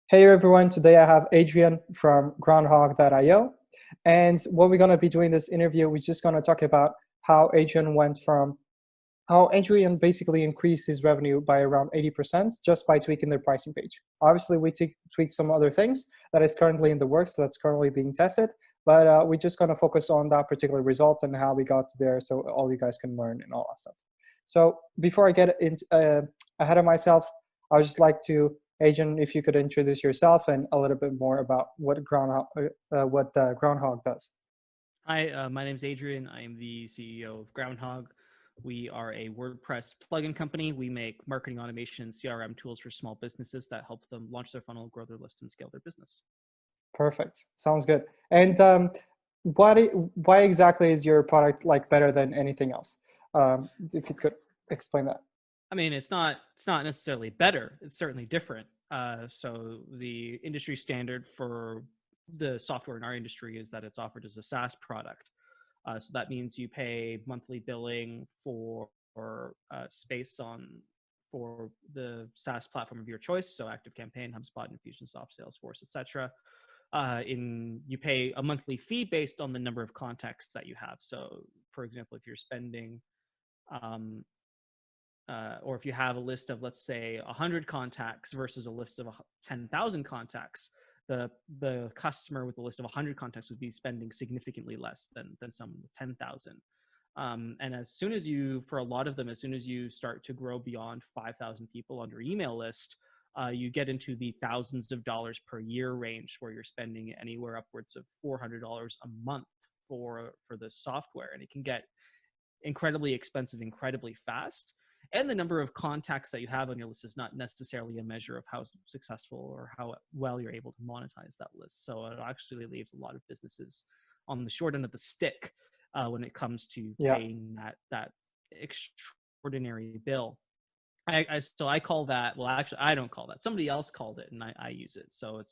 Hey everyone, today I have Adrian from Groundhog.io. And what we're going to be doing this interview, we're just going to talk about how Adrian basically increased his revenue by around 80% just by tweaking their pricing page. Obviously, we tweaked some other things that is currently in the works, that's currently being tested, but we're just going to focus on that particular result and how we got to there so all you guys can learn and all that stuff. So before I get ahead of myself, I would just like to, Adrian, if you could introduce yourself and a little bit more about what Groundhog does. Hi, my name is Adrian. I am the CEO of Groundhog. We are a WordPress plugin company. We make marketing automation and CRM tools for small businesses that help them launch their funnel, grow their list, and scale their business. Perfect. Sounds good. And why exactly is your product like better than anything else? If you could explain that. I mean, it's not necessarily better. It's certainly different. So the industry standard for the software in our industry is that it's offered as a SaaS product. So that means you pay monthly billing for space for the SaaS platform of your choice. So ActiveCampaign, HubSpot, Infusionsoft, Salesforce, etc. You pay a monthly fee based on the number of contacts that you have. So, for example, if you're spending or if you have a list of, let's say, 100 contacts versus a list of 10,000 contacts, the customer with a list of 100 contacts would be spending significantly less than someone with 10,000. And as soon as for a lot of them, as soon as you start to grow beyond 5,000 people on your email list, you get into the thousands of dollars per year range where you're spending anywhere upwards of $400 a month for the software. And it can get incredibly expensive, incredibly fast. And the number of contacts that you have on your list is not necessarily a measure of how successful or how well you're able to monetize that list. So it actually leaves a lot of businesses on the short end of the stick when it comes to paying that extraordinary bill. So I call that, well, actually, I don't call that. Somebody else called it, and I use it. So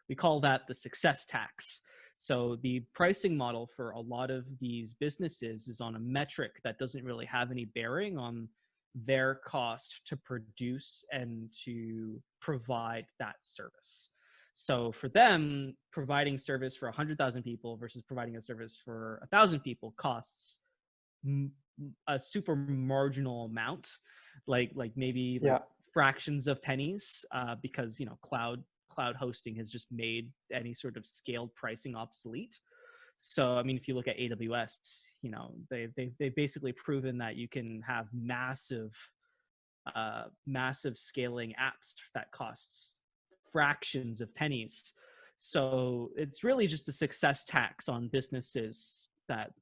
we call that the success tax. So the pricing model for a lot of these businesses is on a metric that doesn't really have any bearing on their cost to produce and to provide that service. So for them, providing service for 100,000 people versus providing a service for 1,000 people costs a super marginal amount, like maybe fractions of pennies, because cloud hosting has just made any sort of scaled pricing obsolete. So, I mean, if you look at AWS, they've basically proven that you can have massive scaling apps that costs fractions of pennies. So it's really just a success tax on businesses that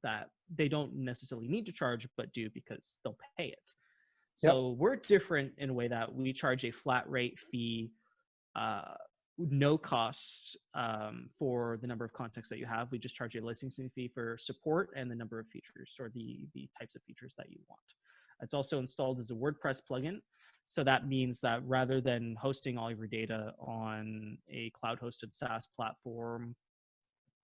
they don't necessarily need to charge, but do because they'll pay it. So we're different in a way that we charge a flat rate fee, no costs for the number of contacts that you have. We just charge a licensing fee for support and the number of features or the types of features that you want. It's also installed as a WordPress plugin. So that means that rather than hosting all of your data on a cloud-hosted SaaS platform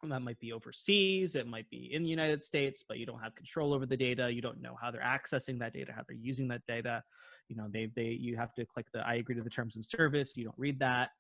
that might be overseas, it might be in the United States, but you don't have control over the data. You don't know how they're accessing that data, how they're using that data. You have to click the I agree to the terms of service. You don't read that.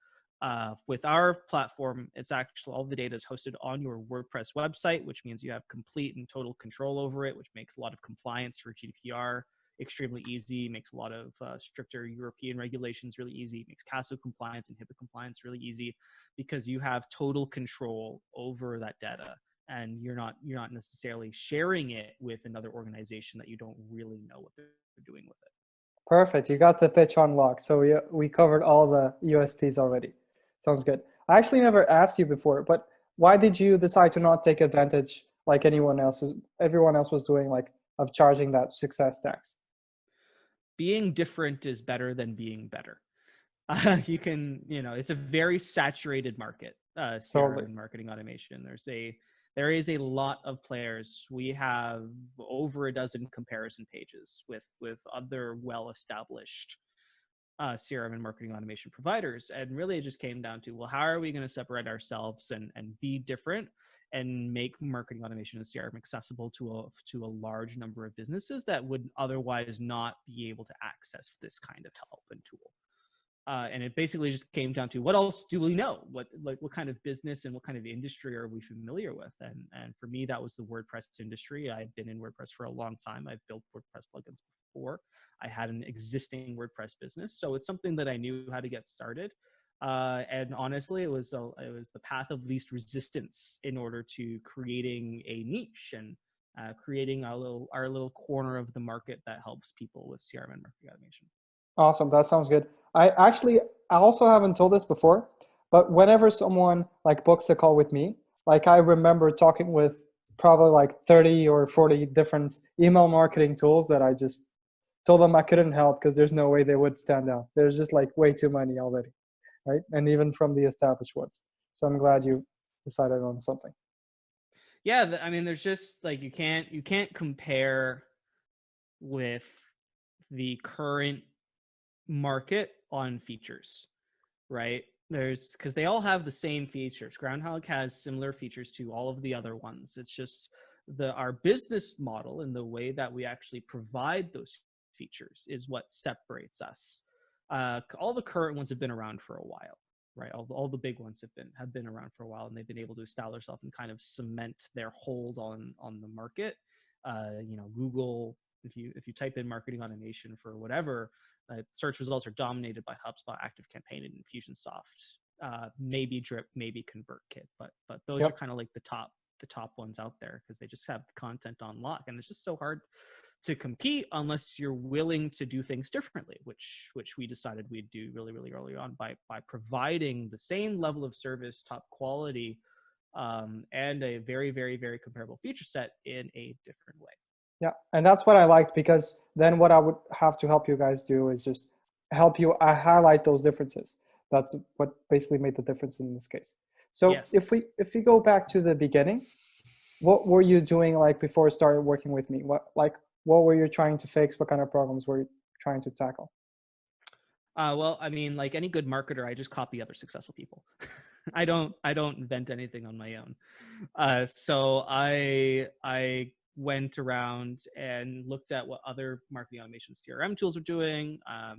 With our platform, it's actually all the data is hosted on your WordPress website, which means you have complete and total control over it, which makes a lot of compliance for GDPR extremely easy, makes a lot of stricter European regulations really easy, makes CASO compliance and HIPAA compliance really easy, because you have total control over that data, and you're not necessarily sharing it with another organization that you don't really know what they're doing with it. Perfect. You got the pitch on lock. So we covered all the USPs already. Sounds good. I actually never asked you before, but why did you decide to not take advantage like everyone else was doing, like of charging that success tax? Being different is better than being better. It's a very saturated market, CRM and marketing automation. There is a lot of players. We have over a dozen comparison pages with other well-established CRM and marketing automation providers. And really it just came down to, well, how are we going to separate ourselves and be different and make marketing automation and CRM accessible to a large number of businesses that would otherwise not be able to access this kind of help and tool. And it basically just came down to what else do we know? What kind of business and what kind of industry are we familiar with? And for me, that was the WordPress industry. I've been in WordPress for a long time. I've built WordPress plugins before. I had an existing WordPress business, so it's something that I knew how to get started. And honestly, it was the path of least resistance in order to creating a niche and creating our little corner of the market that helps people with CRM and marketing automation. Awesome. That sounds good. I also haven't told this before, but whenever someone like books a call with me, like I remember talking with probably like 30 or 40 different email marketing tools that I just told them I couldn't help because there's no way they would stand out. There's just like way too many already, right? And even from the established ones. So I'm glad you decided on something. Yeah, I mean, there's just like you can't compare with the current market on features, right? There's because they all have the same features. Groundhog has similar features to all of the other ones. It's just our business model and the way that we actually provide those features is what separates us. All the current ones have been around for a while, right? All the big ones have been around for a while, and they've been able to establish themselves and kind of cement their hold on the market. Google, if you type in marketing automation for whatever, search results are dominated by HubSpot, ActiveCampaign, and Infusionsoft. Maybe Drip, maybe ConvertKit, but those are Yep. kind of like the top ones out there because they just have content on lock, and it's just so hard to compete unless you're willing to do things differently, which we decided we'd do really, really early on by providing the same level of service, top quality, and a very, very, very comparable feature set in a different way. Yeah, and that's what I liked because then what I would have to help you guys do is just help you highlight those differences. That's what basically made the difference in this case. So Yes. if we go back to the beginning, what were you doing like before you started working with me? What were you trying to fix? What kind of problems were you trying to tackle? Well, I mean, like any good marketer, I just copy other successful people. I don't invent anything on my own. So I went around and looked at what other marketing automation CRM tools are doing.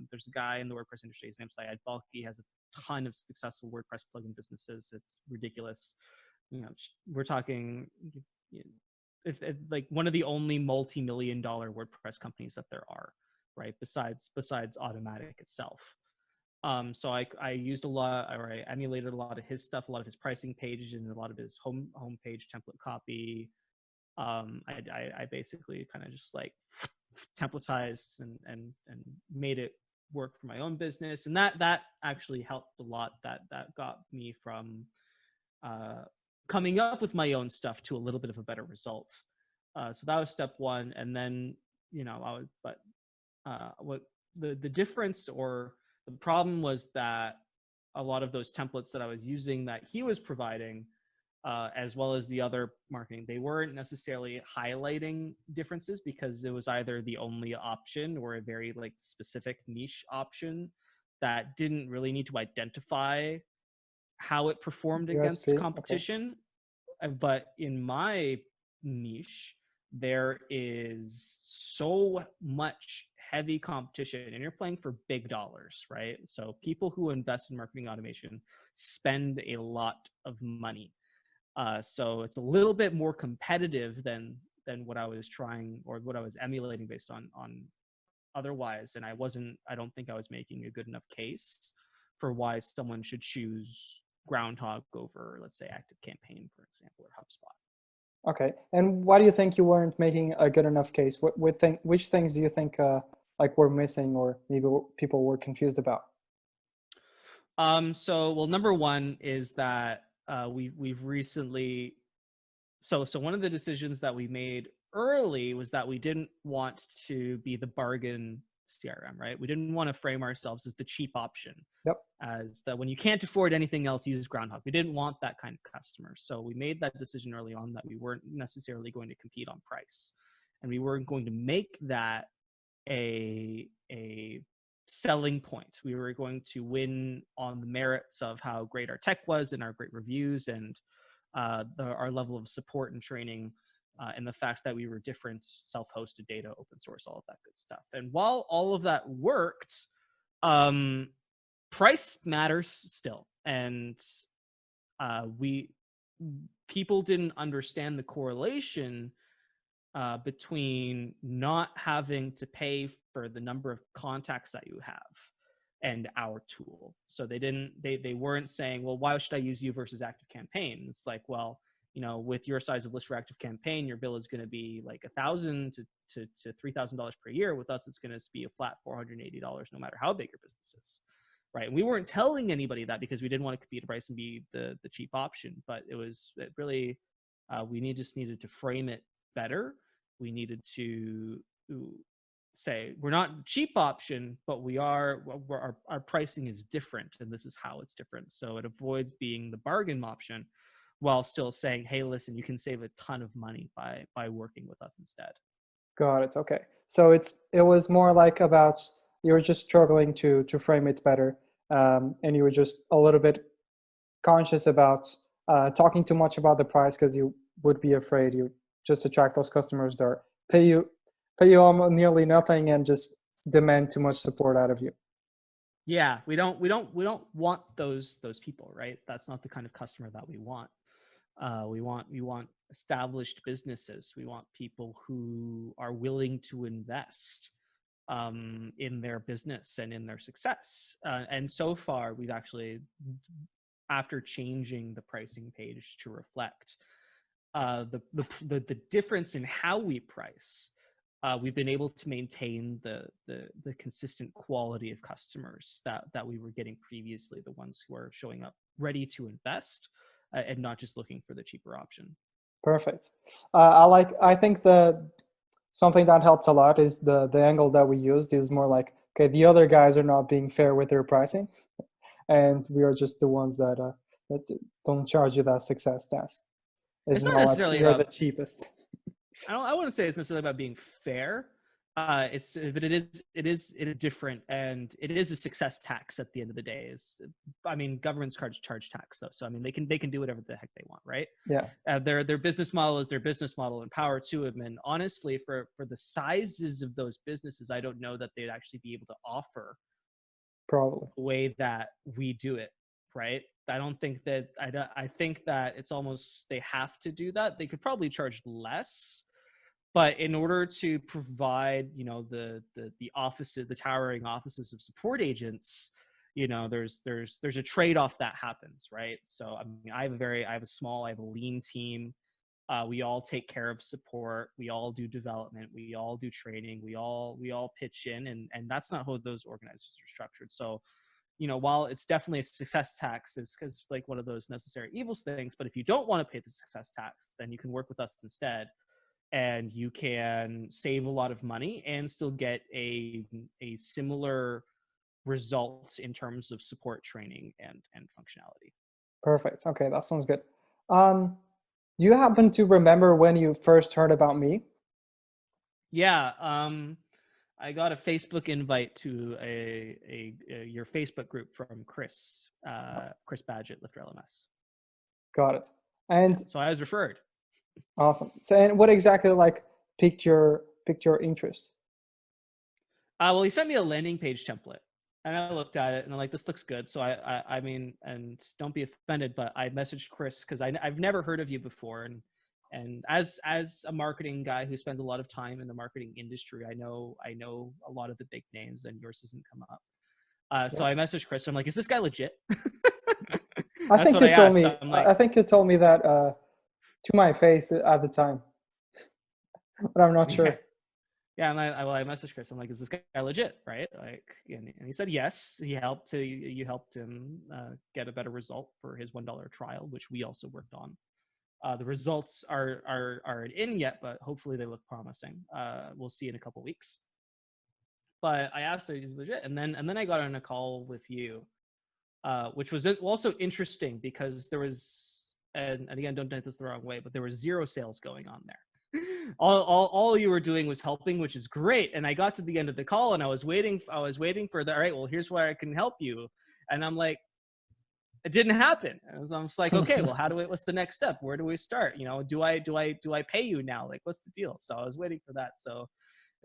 There's a guy in the WordPress industry. His name's Syed Balkhi. He has a ton of successful WordPress plugin businesses. It's ridiculous. We're talking if like one of the only multi-million-dollar WordPress companies that there are, right? Besides Automatic itself. So I used a lot, or I emulated a lot of his stuff, a lot of his pricing pages, and a lot of his homepage template copy. I basically kind of just like templatized and made it work for my own business, and that actually helped a lot. That got me from coming up with my own stuff to a little bit of a better result. So that was step one, and then what the difference or the problem was that a lot of those templates that I was using that he was providing, as well as the other marketing, they weren't necessarily highlighting differences because it was either the only option or a very like specific niche option that didn't really need to identify how it performed against USP. Okay. competition. But in my niche, there is so much heavy competition, and you're playing for big dollars, right? So people who invest in marketing automation spend a lot of money. So it's a little bit more competitive than what I was trying or what I was emulating based on otherwise. And I don't think I was making a good enough case for why someone should choose Groundhog over, let's say, ActiveCampaign, for example, or HubSpot. Okay. And why do you think you weren't making a good enough case? Which things do you think like were missing or maybe people were confused about? So well, number one is that we've recently so one of the decisions that we made early was that we didn't want to be the bargain CRM, right? We didn't want to frame ourselves as the cheap option, Yep. as that when you can't afford anything else, use Groundhog. We didn't want that kind of customer. So we made that decision early on that we weren't necessarily going to compete on price. And we weren't going to make that a selling point. We were going to win on the merits of how great our tech was and our great reviews and our level of support and training, and the fact that we were different, self-hosted data, open source, all of that good stuff. And while all of that worked, price matters still, and we people didn't understand the correlation between not having to pay for the number of contacts that you have and our tool. So they weren't saying, well, why should I use you versus ActiveCampaign? It's like, well, with your size of list for ActiveCampaign, your bill is going to be like $1,000 to $3,000 per year. With us, it's going to be a flat $480, no matter how big your business is. Right. And we weren't telling anybody that because we didn't want to compete a price and be the cheap option, but it really, we just needed to frame it better. We needed to say we're not cheap option, but our pricing is different, and this is how it's different. So it avoids being the bargain option while still saying, hey, listen, you can save a ton of money by working with us instead. Got it. Okay. So it was more like about, you were just struggling to frame it better, and you were just a little bit conscious about talking too much about the price because you would be afraid you just attract those customers that pay you almost nearly nothing and just demand too much support out of you. Yeah, we don't want those people, right? That's not the kind of customer that we want. We want established businesses. We want people who are willing to invest in their business and in their success. And so far, we've actually, after changing the pricing page to reflect the difference in how we price, we've been able to maintain the consistent quality of customers that we were getting previously, the ones who are showing up ready to invest and not just looking for the cheaper option. Perfect. I think something that helped a lot is the angle that we used is more like, okay, the other guys are not being fair with their pricing, and we are just the ones that don't charge you that success tax. It's not necessarily like we're the cheapest. I wouldn't say it's necessarily about being fair. But it is different, and it is a success tax at the end of the day. Governments charge tax though, so they can do whatever the heck they want, right? Yeah. Their business model is their business model, and power to them. And honestly, for the sizes of those businesses, I don't know that they'd actually be able to offer probably the way that we do it, right? I think that it's almost they have to do that. They could probably charge less. But in order to provide, the offices, the towering offices of support agents, there's a trade-off that happens, right? So I have a lean team. We all take care of support. We all do development. We all do training. We all pitch in, and that's not how those organizers are structured. So, while it's definitely a success tax, it's because like one of those necessary evils things. But if you don't want to pay the success tax, then you can work with us instead. And you can save a lot of money and still get a similar result in terms of support training and functionality. Perfect. Okay, that sounds good. Do you happen to remember when you first heard about me? Yeah, I got a Facebook invite to your Facebook group from Chris Badgett, Lifter LMS. Got it. And so I was referred. Awesome. So, and what exactly piqued your interest? Well, he sent me a landing page template, and I looked at it, and I'm like, this looks good. So I mean, and don't be offended, but I messaged Chris because I've never heard of you before, and as a marketing guy who spends a lot of time in the marketing industry, I know a lot of the big names, and yours hasn't come up. So I messaged Chris. I'm like, is this guy legit? I think you told me that to my face at the time, but I'm not sure. Yeah, and I messaged Chris. I'm like, is this guy legit, right? Like, and he said yes. You helped him get a better result for his $1 trial, which we also worked on. The results aren't in yet, but hopefully they look promising. We'll see in a couple weeks. But I asked if he's legit, and then I got on a call with you, which was also interesting because there was, and again, don't take this the wrong way, but there was zero sales going on there. All you were doing was helping, which is great. And I got to the end of the call, and I was waiting for the, all right, well, here's where I can help you. And I'm like, it didn't happen. And I'm just like, okay, well, what's the next step? Where do we start? Do I pay you now? Like, what's the deal? So I was waiting for that. So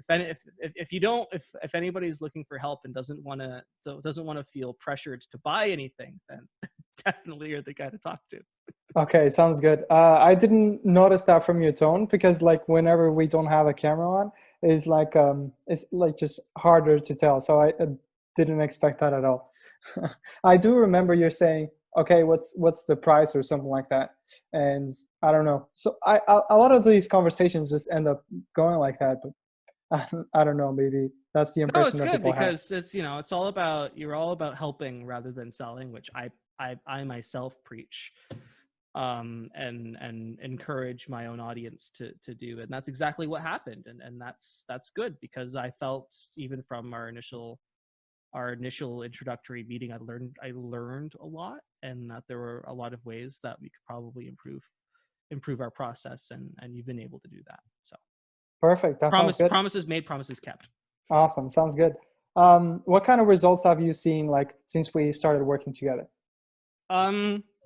If you don't, if anybody's looking for help and doesn't want to feel pressured to buy anything, then definitely you're the guy to talk to. Okay, sounds good. I didn't notice that from your tone because like whenever we don't have a camera on, it's like just harder to tell. So I didn't expect that at all. I do remember you're saying, okay, what's the price or something like that, and I don't know. So a lot of these conversations just end up going like that, but I don't know. Maybe that's the No, impression it's that good people have. because it's all about you're all about helping rather than selling, which I myself preach, and encourage my own audience to do, and that's exactly what happened, and that's good because I felt even from our initial introductory meeting, I learned a lot, and that there were a lot of ways that we could probably improve our process, and you've been able to do that. So Perfect. That sounds good. promises made, promises kept. Awesome. Sounds good. What kind of results have you seen like since we started working together?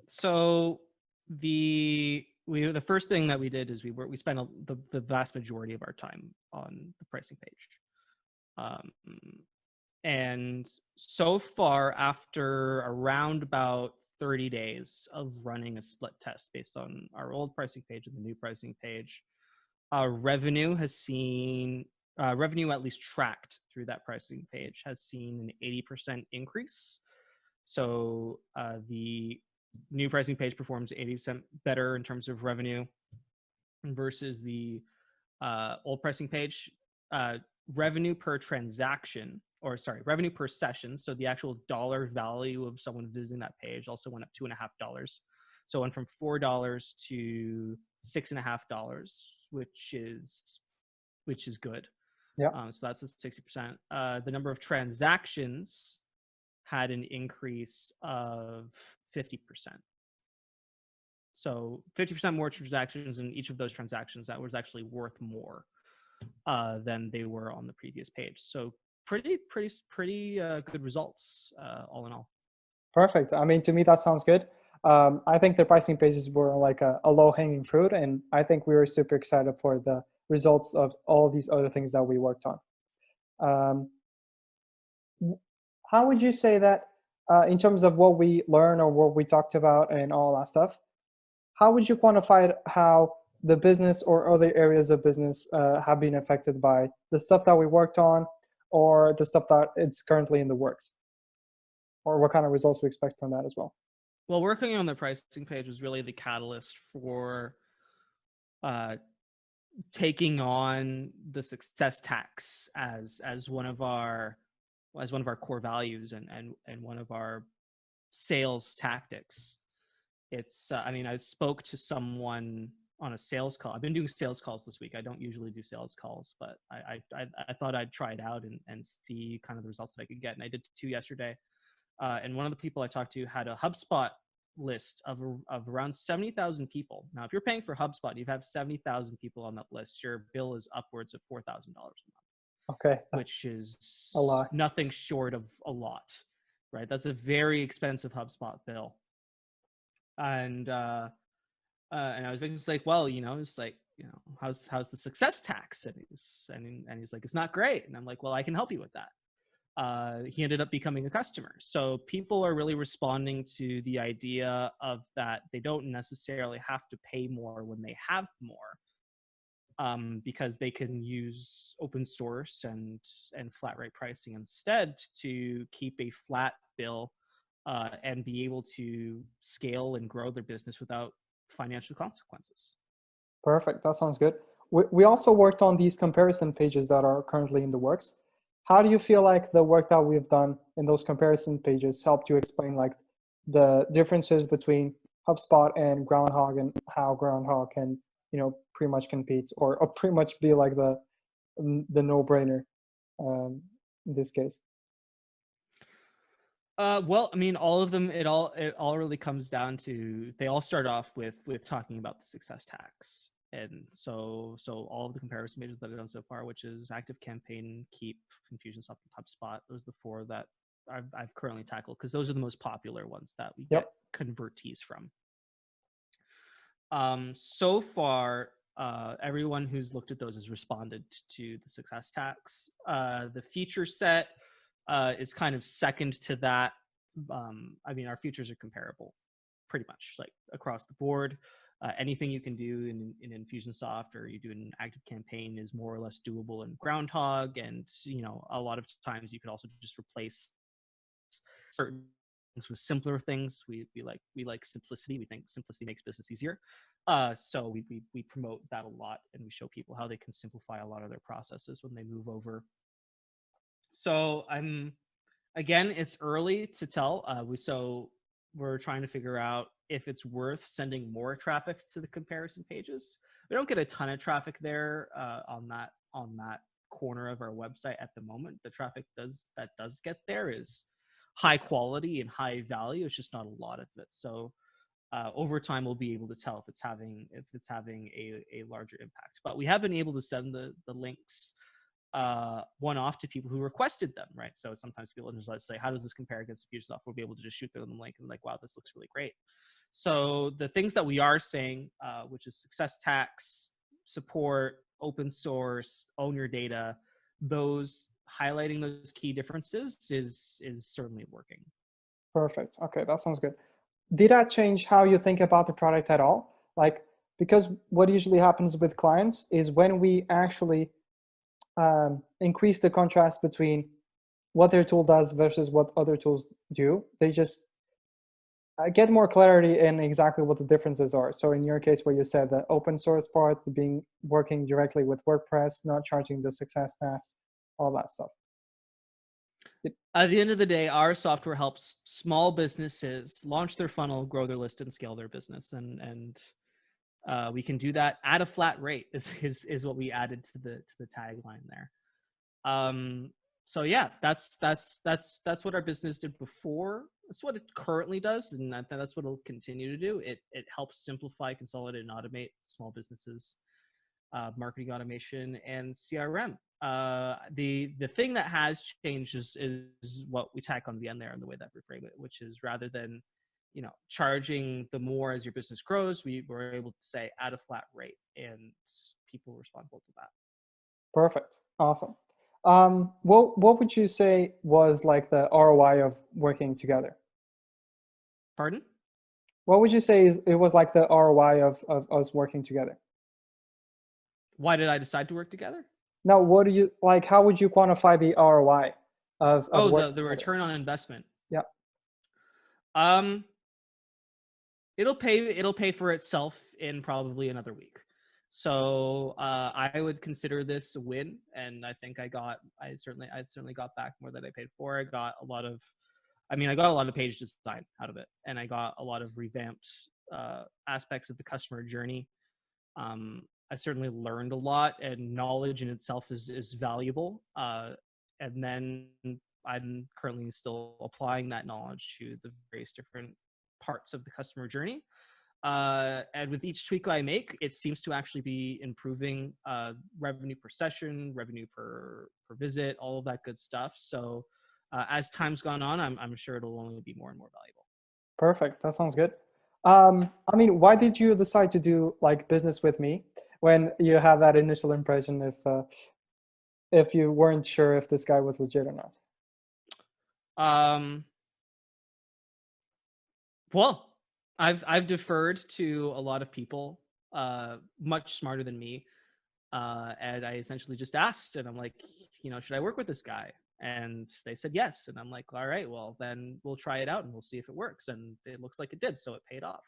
So the first thing that we did is we spent the vast majority of our time on the pricing page. Um, and so far, after around about 30 days of running a split test based on our old pricing page and the new pricing page, revenue has seen revenue at least tracked through that pricing page has seen an 80% increase. So the new pricing page performs 80% better in terms of revenue versus the old pricing page. Revenue per transaction, or sorry, revenue per session. So the actual dollar value of someone visiting that page also went up $2.50. So it went from $4 to $6.50, which is good. Yeah. So that's a 60%. The number of transactions had an increase of 50%. So 50% more transactions in each of those transactions that was actually worth more than they were on the previous page. So pretty good results all in all. Perfect. I mean, to me, that sounds good. I think the pricing pages were like a low-hanging fruit, and I think we were super excited for the results of all these other things that we worked on. Um, how would you say that, in terms of what we learned or what we talked about and all that stuff, how would you quantify how the business or other areas of business have been affected by the stuff that we worked on or the stuff that it's currently in the works? Or what kind of results we expect from that as well? Well, working on the pricing page was really the catalyst for uh, taking on the success tax as one of our core values and one of our sales tactics. It's I mean, I spoke to someone on a sales call. I've been doing sales calls this week. I don't usually do sales calls, but I thought I'd try it out and see kind of the results that I could get, and I did 2 yesterday. And one of the people I talked to had a HubSpot list of around 70,000 people. Now, if you're paying for HubSpot, you have 70,000 people on that list. Your bill is upwards of $4,000 a month. Okay. Which is a lot. nothing short of a lot, right? That's a very expensive HubSpot bill. And I was just like, well, it's like, how's the success tax? And he's like, it's not great. And I'm like, well, I can help you with that. He ended up becoming a customer. So people are really responding to the idea of that they don't necessarily have to pay more when they have more, because they can use open source and flat rate pricing instead to keep a flat bill and be able to scale and grow their business without financial consequences. Perfect. That sounds good. We also worked on these comparison pages that are currently in the works. How do you feel like the work that we've done in those comparison pages helped you explain like the differences between HubSpot and Groundhog and how Groundhog can, pretty much compete or pretty much be like the no-brainer in this case? Well, I mean, all of them. It all really comes down to they all start off with talking about the success tax, and so all of the comparison pages that I've done so far, which is ActiveCampaign, Keep, Confusionsoft, and HubSpot. Those are the 4 that I've currently tackled because those are the most popular ones that we get convertees from. So far, Everyone who's looked at those has responded to the success tax. The feature set is kind of second to that. I mean, our features are comparable pretty much like across the board. Anything you can do in Infusionsoft or you do in an active campaign is more or less doable in Groundhog. And, you know, a lot of times you could also just replace certain things with simpler things. We like simplicity. We think simplicity makes business easier. So we promote that a lot, and we show people how they can simplify a lot of their processes when they move over. So again, it's early to tell. We're trying to figure out if it's worth sending more traffic to the comparison pages. We don't get a ton of traffic there on that corner of our website at the moment. The traffic that does get there is high quality and high value. It's just not a lot of it. So over time, we'll be able to tell if it's having a larger impact. But we have been able to send the links one-off to people who requested them, right? So sometimes people just let's say, how does this compare against Infusionsoft? We'll be able to just shoot them the link and like, wow, this looks really great. So the things that we are saying, which is success tax, support, open source, own your data, those highlighting those key differences is certainly working. Perfect. Okay, that sounds good. Did that change how you think about the product at all? Like, because what usually happens with clients is when we actually increase the contrast between what their tool does versus what other tools do, they just get more clarity in exactly what the differences are. So in your case, where you said the open source part, working directly with WordPress, not charging the success tax, all that stuff. At the end of the day, our software helps small businesses launch their funnel, grow their list, and scale their business. And we can do that at a flat rate is what we added to the tagline there. So yeah, that's what our business did before. That's what it currently does, and that's what it'll continue to do. It helps simplify, consolidate, and automate small businesses, marketing automation, and CRM. The thing that has changed is what we tack on the end there and the way that we frame it, which is rather than charging the more as your business grows, we were able to say at a flat rate, and people respond well to that. Perfect. Awesome. What would you say was like the ROI of working together? Pardon? What would you say it was like the ROI of us working together? Why did I decide to work together? Now, what do you like? How would you quantify the ROI of the return on investment? Yeah. It'll pay for itself in probably another week. So I would consider this a win, and I think I certainly got back more than I paid for. I got a lot of page design out of it, and I got a lot of revamped aspects of the customer journey. I certainly learned a lot, and knowledge in itself is valuable. And then I'm currently still applying that knowledge to the various different parts of the customer journey. And with each tweak I make, it seems to actually be improving revenue per session, revenue per visit, all of that good stuff. So as time's gone on, I'm sure it'll only be more and more valuable. Perfect. That sounds good. I mean, why did you decide to do like business with me when you have that initial impression if you weren't sure if this guy was legit or not? Well, I've deferred to a lot of people much smarter than me, and I essentially just asked, and I'm like, should I work with this guy? And they said yes, and I'm like, all right, well then we'll try it out and we'll see if it works. And it looks like it did, so it paid off.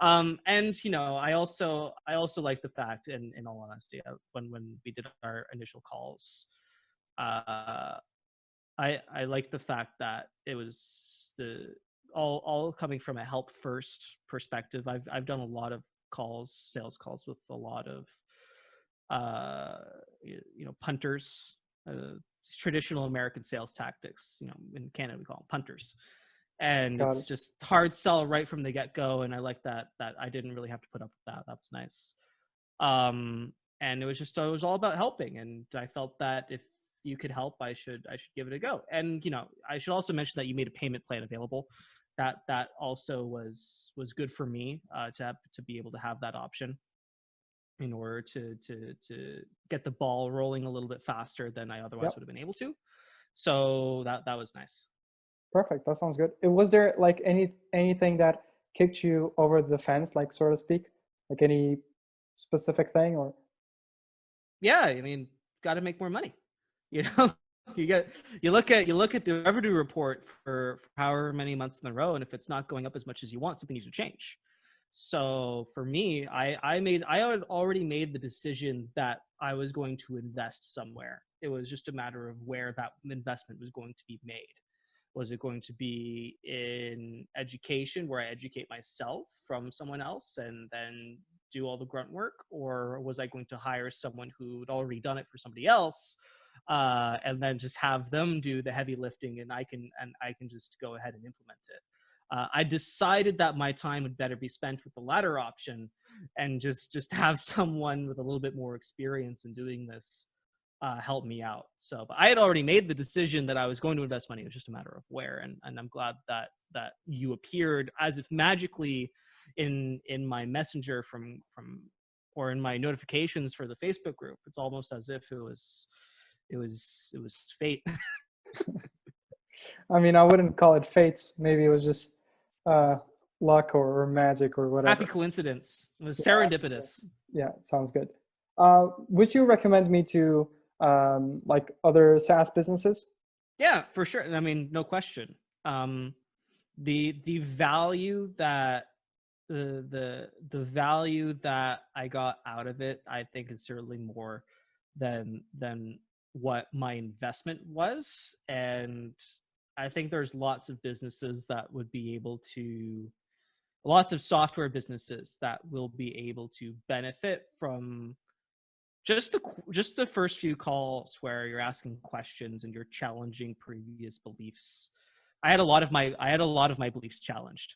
And I also like the fact, and in all honesty, when we did our initial calls, I like the fact that it was all coming from a help first perspective. I've done a lot of sales calls with a lot of punters, traditional American sales tactics. In Canada we call them punters, and it's just hard sell right from the get-go. And I like that I didn't really have to put up with that. That was nice. And it was all about helping, and I felt that if you could help, I should give it a go. And I should also mention that you made a payment plan available. That also was good for me to be able to have that option. in order to get the ball rolling a little bit faster than I otherwise Yep. would have been able to. So that was nice. Perfect. That sounds good. Was there like anything that kicked you over the fence, like so to speak? Like any specific thing or? Yeah, I mean, got to make more money. You know, you look at the revenue report for however many months in a row, and if it's not going up as much as you want, something needs to change. So for me, I had already made the decision that I was going to invest somewhere. It was just a matter of where that investment was going to be made. Was it going to be in education, where I educate myself from someone else and then do all the grunt work, or was I going to hire someone who'd already done it for somebody else, and then just have them do the heavy lifting, and I can just go ahead and implement it? I decided that my time would better be spent with the latter option, and just have someone with a little bit more experience in doing this help me out. So, but I had already made the decision that I was going to invest money. It was just a matter of where, and I'm glad that you appeared as if magically in my messenger from or in my notifications for the Facebook group. It's almost as if it was fate. I mean, I wouldn't call it fate. Maybe it was just uh, luck or magic or Happy whatever. coincidence. It was Yeah, serendipitous. yeah, sounds good. Would you recommend me to like other SaaS businesses? Yeah, for sure. I mean, no question. Um, the value that the value that I got out of it, I think, is certainly more than what my investment was. And I think there's lots of businesses that would be able to, lots of software businesses that will be able to benefit from just the first few calls where you're asking questions and you're challenging previous beliefs. I had a lot of my beliefs challenged.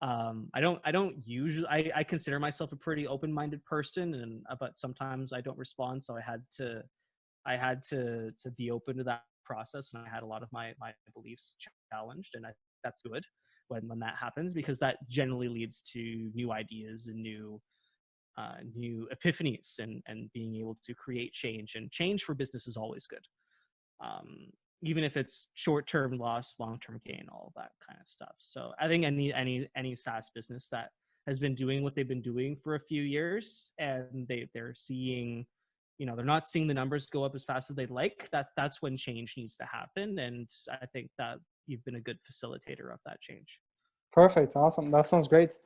I don't usually, I consider myself a pretty open-minded person, and but sometimes I don't respond. So I had to be open to that process, and I had a lot of my beliefs challenged, and that's good when that happens, because that generally leads to new ideas and new epiphanies, and being able to create change. And change for business is always good, um, even if it's short-term loss, long-term gain, all of that kind of stuff. So I think any SaaS business that has been doing what they've been doing for a few years, and they're seeing, they're not seeing the numbers go up as fast as they'd like, that's when change needs to happen. And I think that you've been a good facilitator of that change. Perfect. Awesome. That sounds great.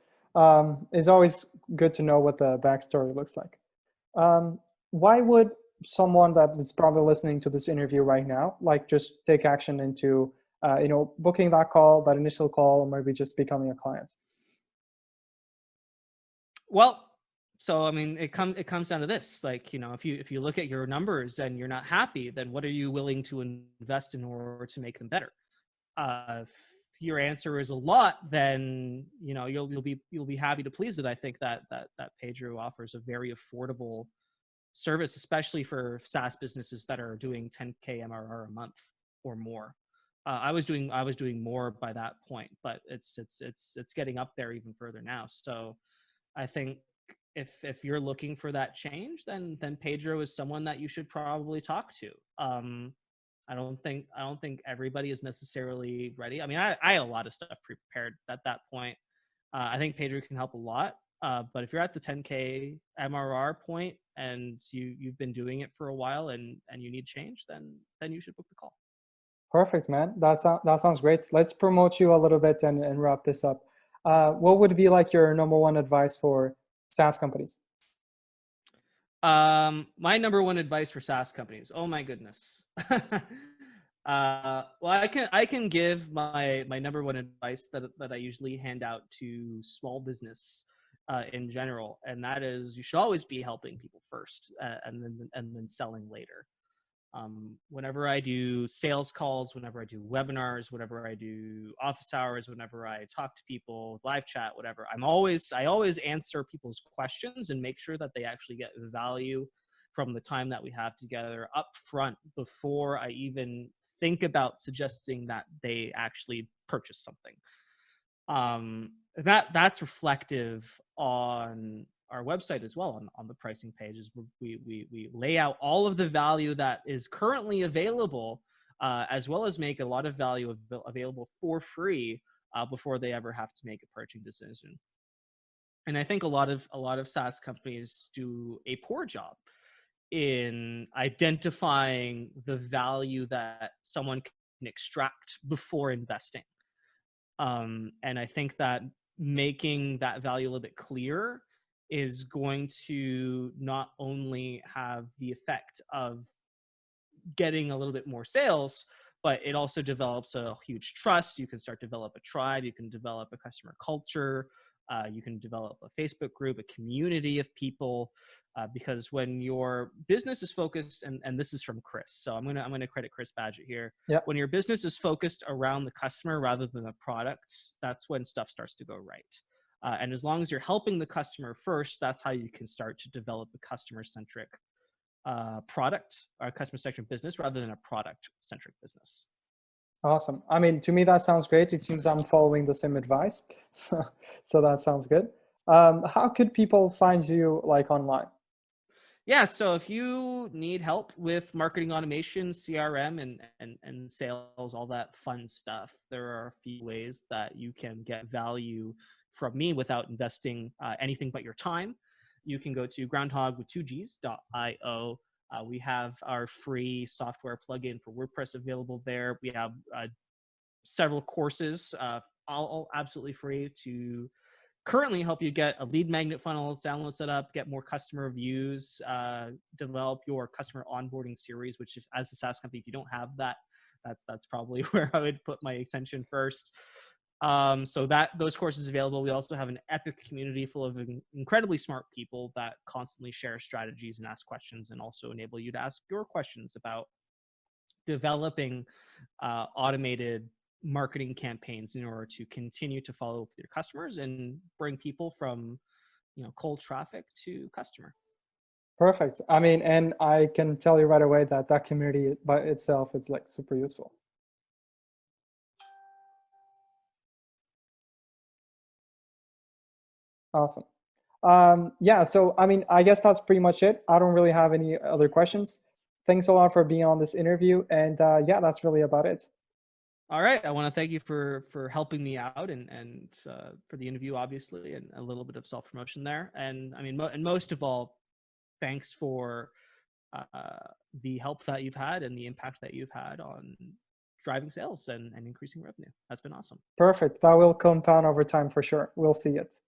It's always good to know what the backstory looks like. Why would someone that is probably listening to this interview right now, like just take action into, booking that call, that initial call, or maybe just becoming a client? Well, so I mean, it comes down to this. Like, if you look at your numbers and you're not happy, then what are you willing to invest in order to make them better? If your answer is a lot, then you'll be happy to please it. I think that Pedro offers a very affordable service, especially for SaaS businesses that are doing 10K MRR a month or more. I was doing more by that point, but it's getting up there even further now. So I think if you're looking for that change, then Pedro is someone that you should probably talk to. I don't think everybody is necessarily ready. I mean, I had a lot of stuff prepared at that point. I think Pedro can help a lot. But if you're at the 10K MRR point and you've been doing it for a while, and you need change, then you should book the call. Perfect, man. That sounds great. Let's promote you a little bit and wrap this up. What would be like your number one advice for SaaS companies? My number one advice for SaaS companies. Oh my goodness. Well, I can give my number one advice that I usually hand out to small business in general, and that is, you should always be helping people first, and then selling later. Whenever I do sales calls, whenever I do webinars, whenever I do office hours, whenever I talk to people, live chat, whatever, I always answer people's questions and make sure that they actually get value from the time that we have together up front, before I even think about suggesting that they actually purchase something. That's reflective on our website as well on the pricing pages. We lay out all of the value that is currently available, as well as make a lot of value available for free before they ever have to make a purchasing decision. And I think a lot of SaaS companies do a poor job in identifying the value that someone can extract before investing. And I think that making that value a little bit clearer is going to not only have the effect of getting a little bit more sales, but it also develops a huge trust. You can start to develop a tribe. You can develop a customer culture. You can develop a Facebook group, a community of people, because when your business is focused, and this is from Chris, so I'm gonna credit Chris Badgett here. Yeah. When your business is focused around the customer rather than the products, that's when stuff starts to go right. And as long as you're helping the customer first, that's how you can start to develop a customer-centric product or customer-centric business rather than a product-centric business. Awesome. I mean, to me, that sounds great. It seems I'm following the same advice. So that sounds good. How could people find you like online? Yeah, so if you need help with marketing automation, CRM, and sales, all that fun stuff, there are a few ways that you can get value from me without investing anything but your time. You can go to groundhog2gs.io. We have our free software plugin for WordPress available there. We have several courses, all absolutely free, to currently help you get a lead magnet funnel download set up, get more customer reviews, develop your customer onboarding series, which, if, as a SaaS company, if you don't have that, that's probably where I would put my attention first. So those courses available. We also have an epic community full of incredibly smart people that constantly share strategies and ask questions, and also enable you to ask your questions about developing automated marketing campaigns in order to continue to follow up with your customers and bring people from, cold traffic to customer. Perfect. I mean, and I can tell you right away that that community by itself is like super useful. Awesome. Yeah, so I mean, I guess that's pretty much it. I don't really have any other questions. Thanks a lot for being on this interview. And yeah, that's really about it. All right. I want to thank you for helping me out and for the interview, obviously, and a little bit of self-promotion there. And I mean, and most of all, thanks for the help that you've had and the impact that you've had on driving sales and increasing revenue. That's been awesome. Perfect. That will compound over time for sure. We'll see it.